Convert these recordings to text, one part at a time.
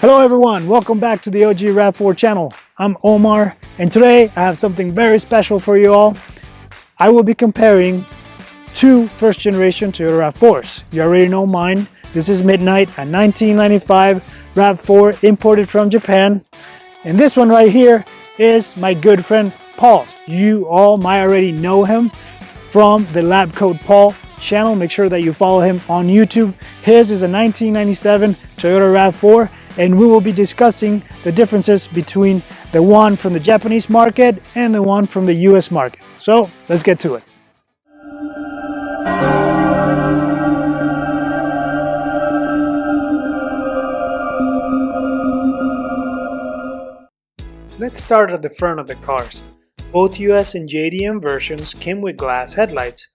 Hello everyone, welcome back to the OG RAV4 channel. I'm Omar and today I have something very special for you all. I will be comparing two first generation Toyota RAV4s. You already know mine. This is Midnight, a 1995 RAV4 imported from Japan. And this one right here is my good friend Paul's. You all might already know him from the Lab Code Paul channel. Make sure that you follow him on YouTube. His is a 1997 Toyota RAV4. And we will be discussing the differences between the one from the Japanese market and the one from the US market. So let's get to it. Let's start at the front of the cars. Both US and JDM versions came with glass headlights.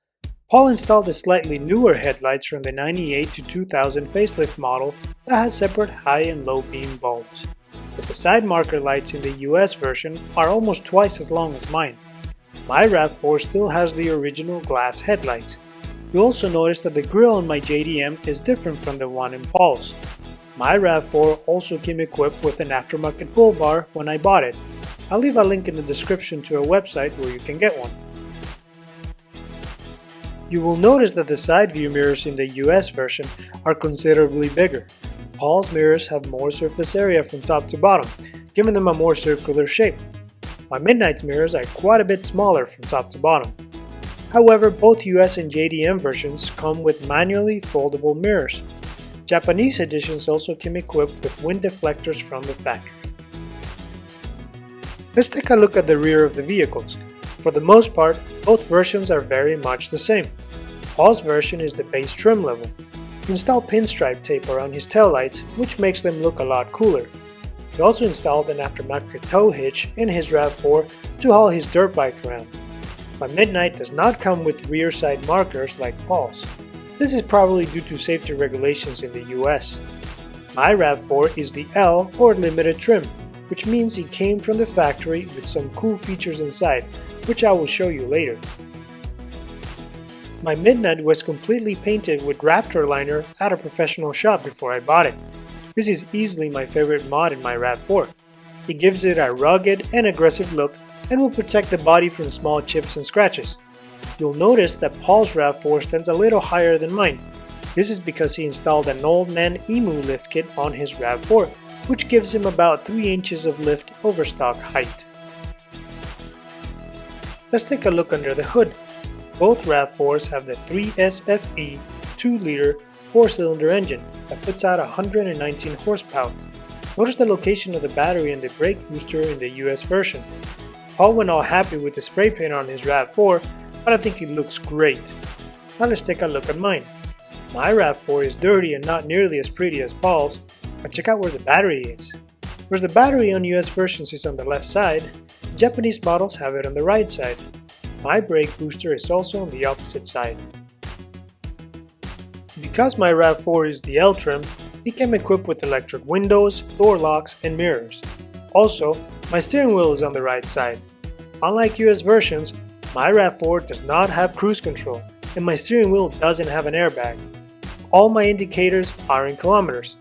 Paul installed the slightly newer headlights from the 98 to 2000 facelift model that has separate high and low beam bulbs. The side marker lights in the US version are almost twice as long as mine. My RAV4 still has the original glass headlights. You'll also notice that the grille on my JDM is different from the one in Paul's. My RAV4 also came equipped with an aftermarket bull bar when I bought it. I'll leave a link in the description to a website where you can get one. You will notice that the side view mirrors in the US version are considerably bigger. Paul's mirrors have more surface area from top to bottom, giving them a more circular shape. My Midnight's mirrors are quite a bit smaller from top to bottom. However, both US and JDM versions come with manually foldable mirrors. Japanese editions also came equipped with wind deflectors from the factory. Let's take a look at the rear of the vehicles. For the most part, both versions are very much the same. Paul's version is the base trim level. He installed pinstripe tape around his taillights, which makes them look a lot cooler. He also installed an aftermarket tow hitch in his RAV4 to haul his dirt bike around. My Midnight does not come with rear side markers like Paul's. This is probably due to safety regulations in the US. My RAV4 is the L or limited trim, which means he came from the factory with some cool features inside, which I will show you later. My Midnight was completely painted with Raptor liner at a professional shop before I bought it. This is easily my favorite mod in my RAV4. It gives it a rugged and aggressive look and will protect the body from small chips and scratches. You'll notice that Paul's RAV4 stands a little higher than mine. This is because he installed an old man EMU lift kit on his RAV4, which gives him about 3 inches of lift over stock height. Let's take a look under the hood. Both RAV4s have the 3SFE 2-liter 4-cylinder engine that puts out 119 horsepower. Notice the location of the battery and the brake booster in the US version. Paul went all happy with the spray paint on his RAV4, but I think it looks great. Now let's take a look at mine. My RAV4 is dirty and not nearly as pretty as Paul's, but check out where the battery is. Whereas the battery on US versions is on the left side, the Japanese models have it on the right side. My brake booster is also on the opposite side. Because my RAV4 is the L trim, it came equipped with electric windows, door locks, and mirrors. Also, my steering wheel is on the right side. Unlike US versions, my RAV4 does not have cruise control, and my steering wheel doesn't have an airbag. All my indicators are in kilometers.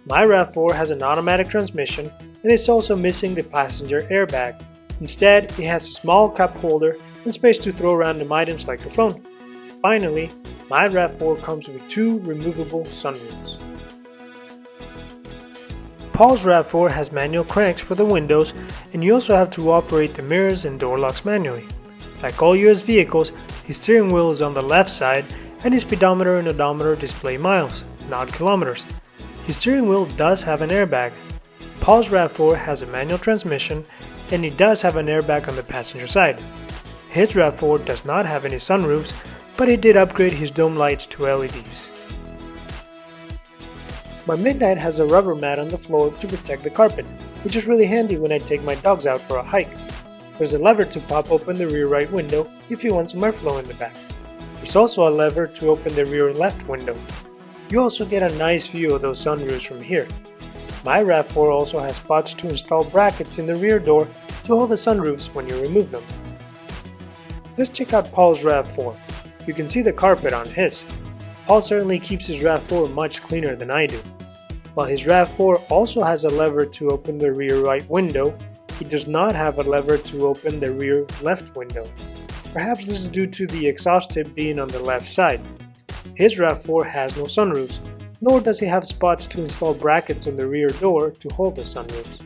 My RAV4 has an automatic transmission and is also missing the passenger airbag. Instead, it has a small cup holder and space to throw random items like your phone. Finally, my RAV4 comes with 2 removable sunroofs. Paul's RAV4 has manual cranks for the windows, and you also have to operate the mirrors and door locks manually. Like all US vehicles, his steering wheel is on the left side and his speedometer and odometer display miles, not kilometers. His steering wheel does have an airbag. Paul's RAV4 has a manual transmission and it does have an airbag on the passenger side. His RAV4 does not have any sunroofs, but he did upgrade his dome lights to LEDs. My Midnight has a rubber mat on the floor to protect the carpet, which is really handy when I take my dogs out for a hike. There's a lever to pop open the rear right window if you want some airflow in the back. There's also a lever to open the rear left window. You also get a nice view of those sunroofs from here. My RAV4 also has spots to install brackets in the rear door to hold the sunroofs when you remove them. Let's check out Paul's RAV4. You can see the carpet on his. Paul certainly keeps his RAV4 much cleaner than I do. While his RAV4 also has a lever to open the rear right window, he does not have a lever to open the rear left window. Perhaps this is due to the exhaust tip being on the left side. His RAV4 has no sunroofs, nor does he have spots to install brackets on the rear door to hold the sunroofs.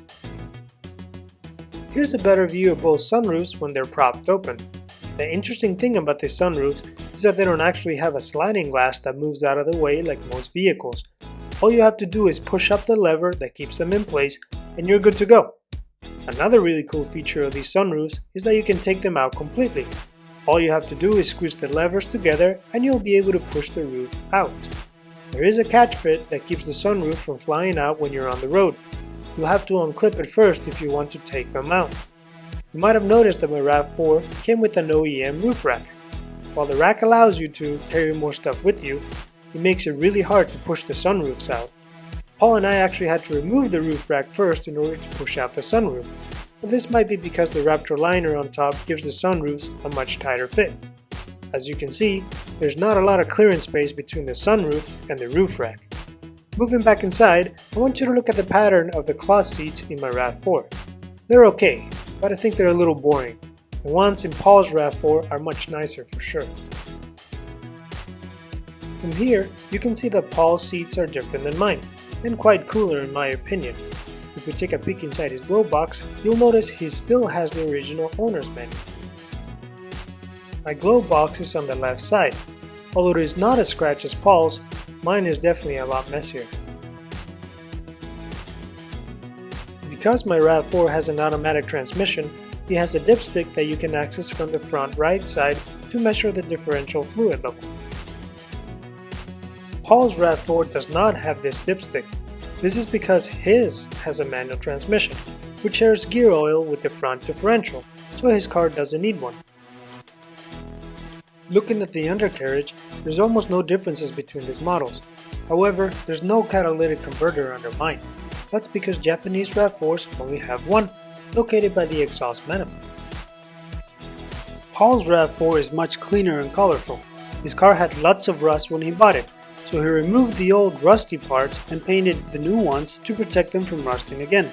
Here's a better view of both sunroofs when they're propped open. The interesting thing about the sunroofs is that they don't actually have a sliding glass that moves out of the way like most vehicles. All you have to do is push up the lever that keeps them in place and you're good to go. Another really cool feature of these sunroofs is that you can take them out completely. All you have to do is squeeze the levers together and you'll be able to push the roof out. There is a catch bit that keeps the sunroof from flying out when you're on the road. You'll have to unclip it first if you want to take them out. You might have noticed that my RAV4 came with an OEM roof rack. While the rack allows you to carry more stuff with you, it makes it really hard to push the sunroofs out. Paul and I actually had to remove the roof rack first in order to push out the sunroof, but this might be because the Raptor liner on top gives the sunroofs a much tighter fit. As you can see, there's not a lot of clearance space between the sunroof and the roof rack. Moving back inside, I want you to look at the pattern of the cloth seats in my RAV4. They're okay, but I think they're a little boring. The ones in Paul's RAV4 are much nicer for sure. From here, you can see that Paul's seats are different than mine, and quite cooler in my opinion. If we take a peek inside his glove box, you'll notice he still has the original owner's manual. My glove box is on the left side. Although it is not as scratched as Paul's, mine is definitely a lot messier. Because my RAV4 has an automatic transmission, it has a dipstick that you can access from the front right side to measure the differential fluid level. Paul's RAV4 does not have this dipstick. This is because his has a manual transmission, which shares gear oil with the front differential, so his car doesn't need one. Looking at the undercarriage, there's almost no differences between these models. However, there's no catalytic converter under mine. That's because Japanese RAV4s only have one, located by the exhaust manifold. Paul's RAV4 is much cleaner and colorful. His car had lots of rust when he bought it, so he removed the old rusty parts and painted the new ones to protect them from rusting again.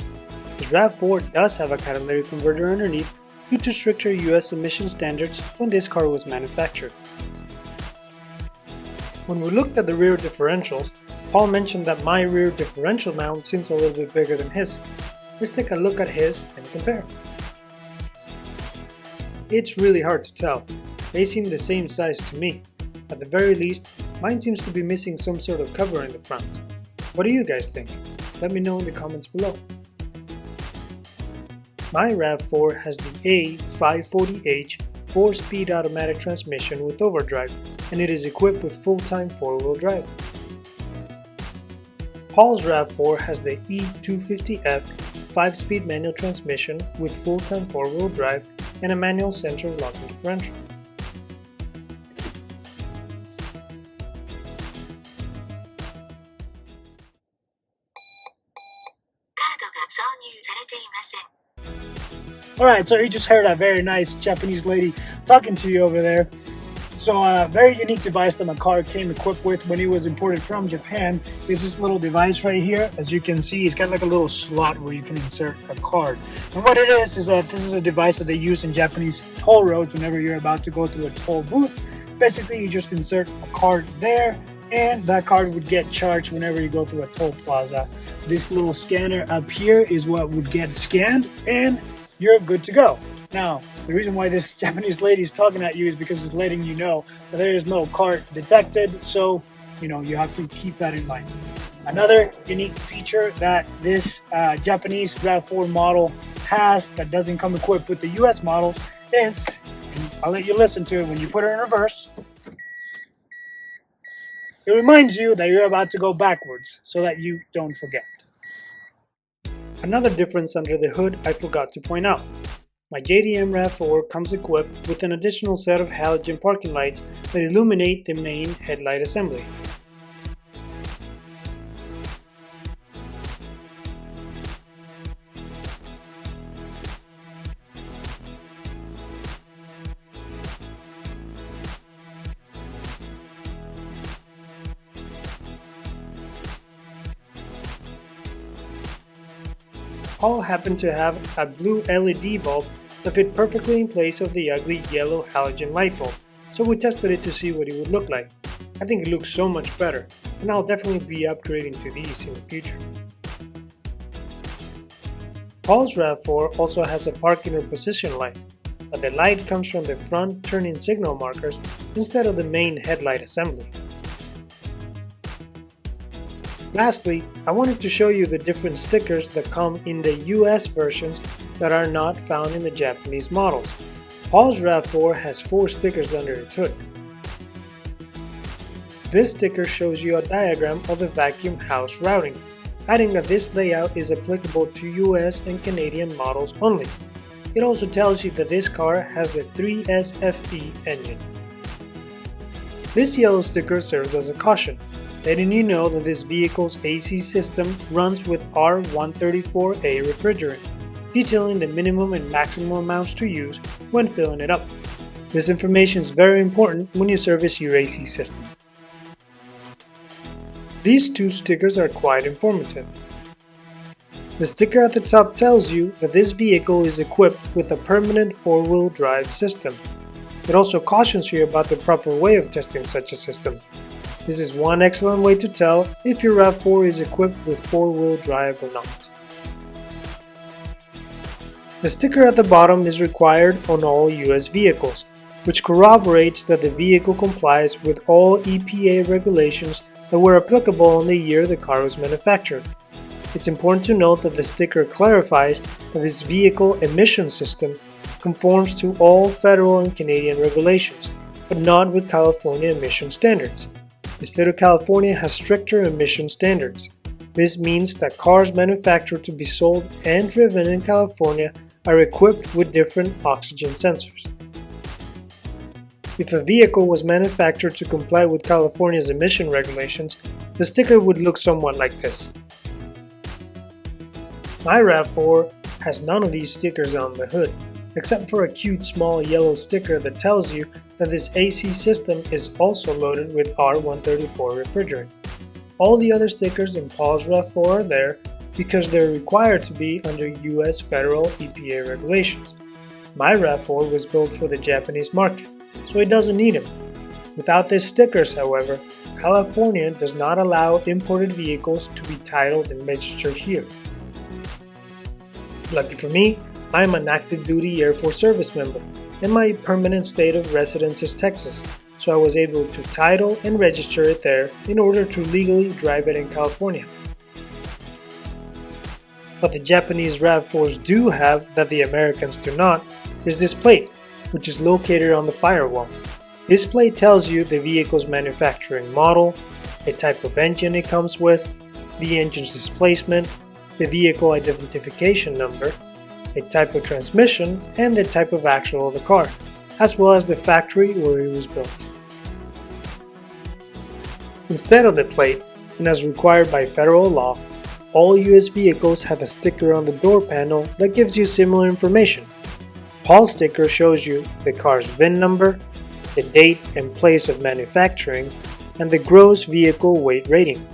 His RAV4 does have a catalytic converter underneath due to stricter US emission standards when this car was manufactured. When we looked at the rear differentials, Paul mentioned that my rear differential mount seems a little bit bigger than his. Let's take a look at his and compare. It's really hard to tell. They seem the same size to me. At the very least, mine seems to be missing some sort of cover in the front. What do you guys think? Let me know in the comments below. My RAV4 has the A540H 4-speed automatic transmission with overdrive, and it is equipped with full-time 4-wheel drive. Paul's RAV4 has the E250F 5-speed manual transmission with full-time 4-wheel drive and a manual central locking differential. Alright, so you just heard a very nice Japanese lady talking to you over there. So a very unique device that my car came equipped with when it was imported from Japan is this little device right here. As you can see, it's got like a little slot where you can insert a card. And what it is that this is a device that they use in Japanese toll roads whenever you're about to go through a toll booth. Basically, you just insert a card there, and that card would get charged whenever you go through a toll plaza. This little scanner up here is what would get scanned, and you're good to go. Now, the reason why this Japanese lady is talking at you is because it's letting you know that there is no card detected, so you have to keep that in mind. Another unique feature that this Japanese RAV4 model has that doesn't come equipped with the US models is, and I'll let you listen to it, when you put it in reverse, it reminds you that you're about to go backwards so that you don't forget. Another difference under the hood I forgot to point out. My JDM RAV4 comes equipped with an additional set of halogen parking lights that illuminate the main headlight assembly. All happened to have a blue LED bulb that fit perfectly in place of the ugly yellow halogen light bulb, so we tested it to see what it would look like. I think it looks so much better, and I'll definitely be upgrading to these in the future. Paul's RAV4 also has a parking or position light, but the light comes from the front turn-in signal markers instead of the main headlight assembly. Lastly, I wanted to show you the different stickers that come in the US versions that are not found in the Japanese models. Paul's RAV4 has 4 stickers under its hood. This sticker shows you a diagram of the vacuum house routing, adding that this layout is applicable to US and Canadian models only. It also tells you that this car has the 3SFE engine. This yellow sticker serves as a caution, letting you know that this vehicle's AC system runs with R134A refrigerant, detailing the minimum and maximum amounts to use when filling it up. This information is very important when you service your AC system. These 2 stickers are quite informative. The sticker at the top tells you that this vehicle is equipped with a permanent 4-wheel drive system. It also cautions you about the proper way of testing such a system. This is one excellent way to tell if your RAV4 is equipped with 4-wheel drive or not. The sticker at the bottom is required on all US vehicles, which corroborates that the vehicle complies with all EPA regulations that were applicable in the year the car was manufactured. It's important to note that the sticker clarifies that this vehicle emission system conforms to all federal and Canadian regulations, but not with California emission standards. The state of California has stricter emission standards. This means that cars manufactured to be sold and driven in California are equipped with different oxygen sensors. If a vehicle was manufactured to comply with California's emission regulations, the sticker would look somewhat like this. My RAV4 has none of these stickers on the hood, except for a cute small yellow sticker that tells you that this AC system is also loaded with R134 refrigerant. All the other stickers in Paul's RAV4 are there because they're required to be under US federal EPA regulations. My RAV4 was built for the Japanese market, so it doesn't need them. Without these stickers, however, California does not allow imported vehicles to be titled and registered here. Lucky for me, I am an active duty Air Force service member, and my permanent state of residence is Texas, so I was able to title and register it there in order to legally drive it in California. What the Japanese RAV4s do have that the Americans do not is this plate, which is located on the firewall. This plate tells you the vehicle's manufacturing model, the type of engine it comes with, the engine's displacement, the vehicle identification number, the type of transmission, and the type of axle of the car, as well as the factory where it was built. Instead of the plate, and as required by federal law, all US vehicles have a sticker on the door panel that gives you similar information. Paul's sticker shows you the car's VIN number, the date and place of manufacturing, and the gross vehicle weight rating.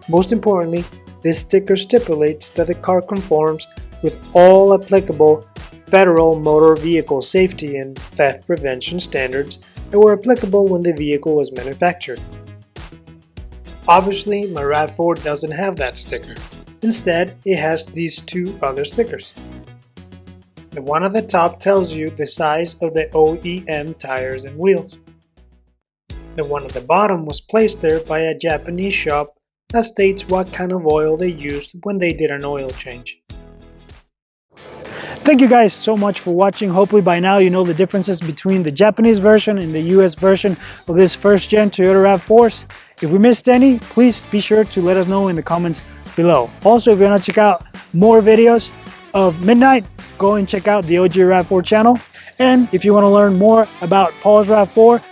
Most importantly, this sticker stipulates that the car conforms with all applicable federal motor vehicle safety and theft prevention standards that were applicable when the vehicle was manufactured. Obviously, my RAV4 doesn't have that sticker. Instead, it has these 2 other stickers. The one at the top tells you the size of the OEM tires and wheels. The one at the bottom was placed there by a Japanese shop that states what kind of oil they used when they did an oil change. Thank you guys so much for watching. Hopefully by now you know the differences between the Japanese version and the US version of this first gen Toyota RAV4s. If we missed any, please be sure to let us know in the comments below. Also, if you want to check out more videos of Midnight, go and check out the OG RAV4 channel. And if you want to learn more about Paul's RAV4,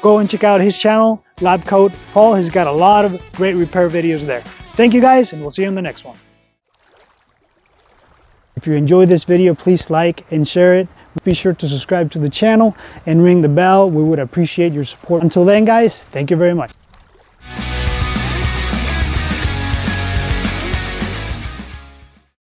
go and check out his channel, Lab Coat Paul. He's got a lot of great repair videos there. Thank you guys, and we'll see you in the next one. If you enjoyed this video, please like and share it. Be sure to subscribe to the channel and ring the bell. We would appreciate your support. Until then, guys, thank you very much.